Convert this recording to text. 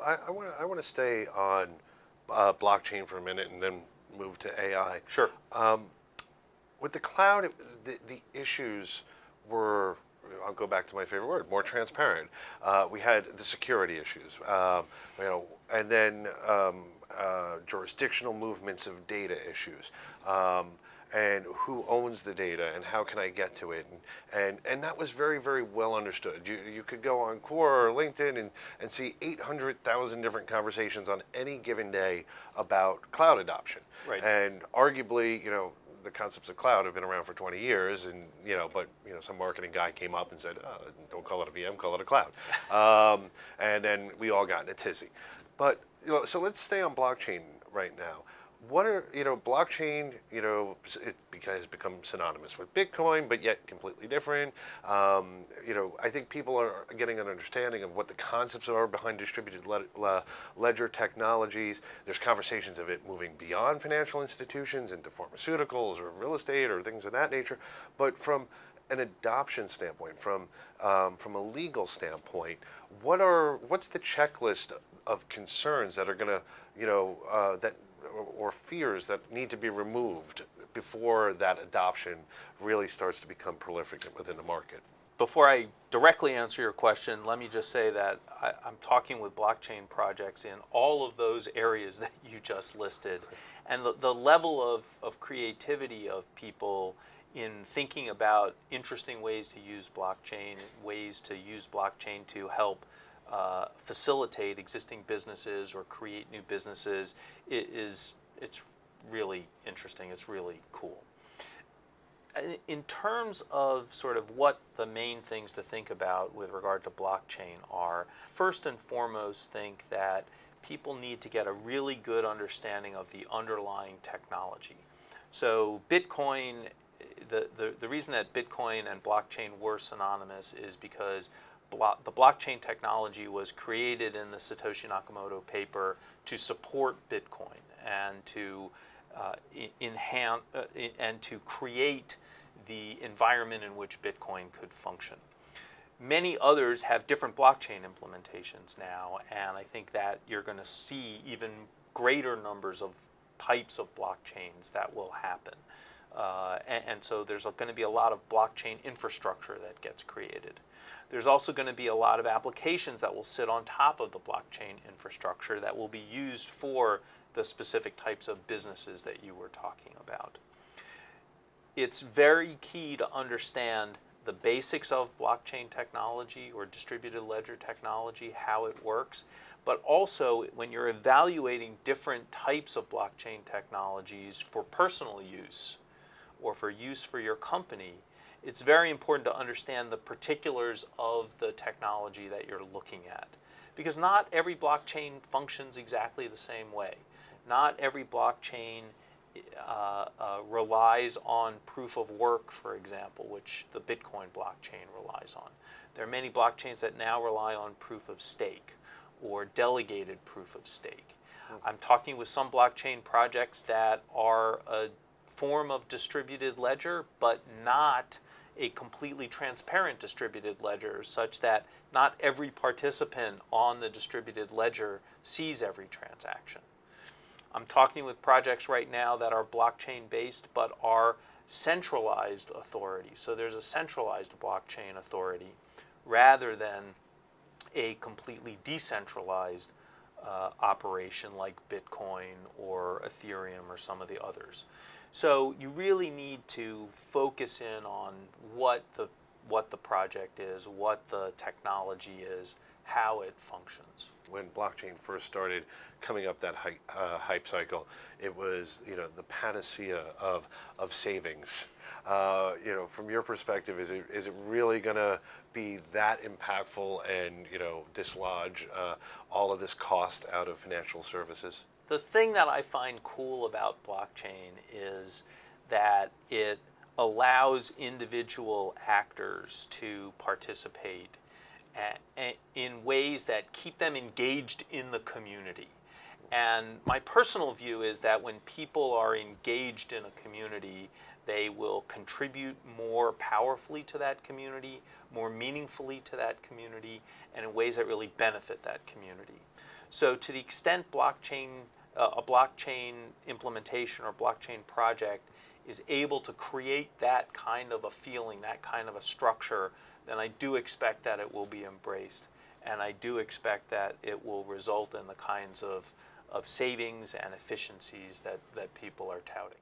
I want to stay on blockchain for a minute and then move to AI. Sure. With the cloud, the issues were, I'll go back to my favorite word, more transparent. We had the security issues, and then jurisdictional movements of data issues. And who owns the data and how can I get to it? And that was very, very well understood. You could go on Quora or LinkedIn and see 800,000 different conversations on any given day about cloud adoption. Right. And arguably, the concepts of cloud have been around for 20 years, and but some marketing guy came up and said, oh, don't call it a VM, call it a cloud, and then we all got in a tizzy. But so let's stay on blockchain right now. What are blockchain? It has become synonymous with Bitcoin, but yet completely different. I think people are getting an understanding of what the concepts are behind distributed ledger technologies. There's conversations of it moving beyond financial institutions into pharmaceuticals or real estate or things of that nature. But from an adoption standpoint, from a legal standpoint, what's the checklist of concerns that are going to that or fears that need to be removed before that adoption really starts to become prolific within the market? Before I directly answer your question, let me just say that I'm talking with blockchain projects in all of those areas that you just listed. And the level of creativity of people in thinking about interesting ways to use blockchain to help facilitate existing businesses or create new businesses it's really interesting. It's really cool. In terms of sort of what the main things to think about with regard to blockchain are, first and foremost, think that people need to get a really good understanding of the underlying technology. So Bitcoin, the reason that Bitcoin and blockchain were synonymous is because the blockchain technology was created in the Satoshi Nakamoto paper to support Bitcoin and to enhance and to create the environment in which Bitcoin could function. Many others have different blockchain implementations now, and I think that you're going to see even greater numbers of types of blockchains that will happen. And so there's going to be a lot of blockchain infrastructure that gets created. There's also going to be a lot of applications that will sit on top of the blockchain infrastructure that will be used for the specific types of businesses that you were talking about. It's very key to understand the basics of blockchain technology or distributed ledger technology, how it works, but also when you're evaluating different types of blockchain technologies for personal use or for use for your company, it's very important to understand the particulars of the technology that you're looking at. Because not every blockchain functions exactly the same way. Not every blockchain relies on proof of work, for example, which the Bitcoin blockchain relies on. There are many blockchains that now rely on proof of stake or delegated proof of stake. I'm talking with some blockchain projects that are a form of distributed ledger, but not a completely transparent distributed ledger, such that not every participant on the distributed ledger sees every transaction. I'm talking with projects right now that are blockchain based but are centralized authority. So there's a centralized blockchain authority rather than a completely decentralized operation like Bitcoin or Ethereum or some of the others. So you really need to focus in on what the project is, what the technology is, how it functions. When blockchain first started coming up that hype cycle, it was the panacea of savings. From your perspective, is it really going to be that impactful and dislodge all of this cost out of financial services? The thing that I find cool about blockchain is that it allows individual actors to participate in ways that keep them engaged in the community. And my personal view is that when people are engaged in a community, they will contribute more powerfully to that community, more meaningfully to that community, and in ways that really benefit that community. So to the extent a blockchain implementation or blockchain project is able to create that kind of a feeling, that kind of a structure, then I do expect that it will be embraced. And I do expect that it will result in the kinds of savings and efficiencies that people are touting.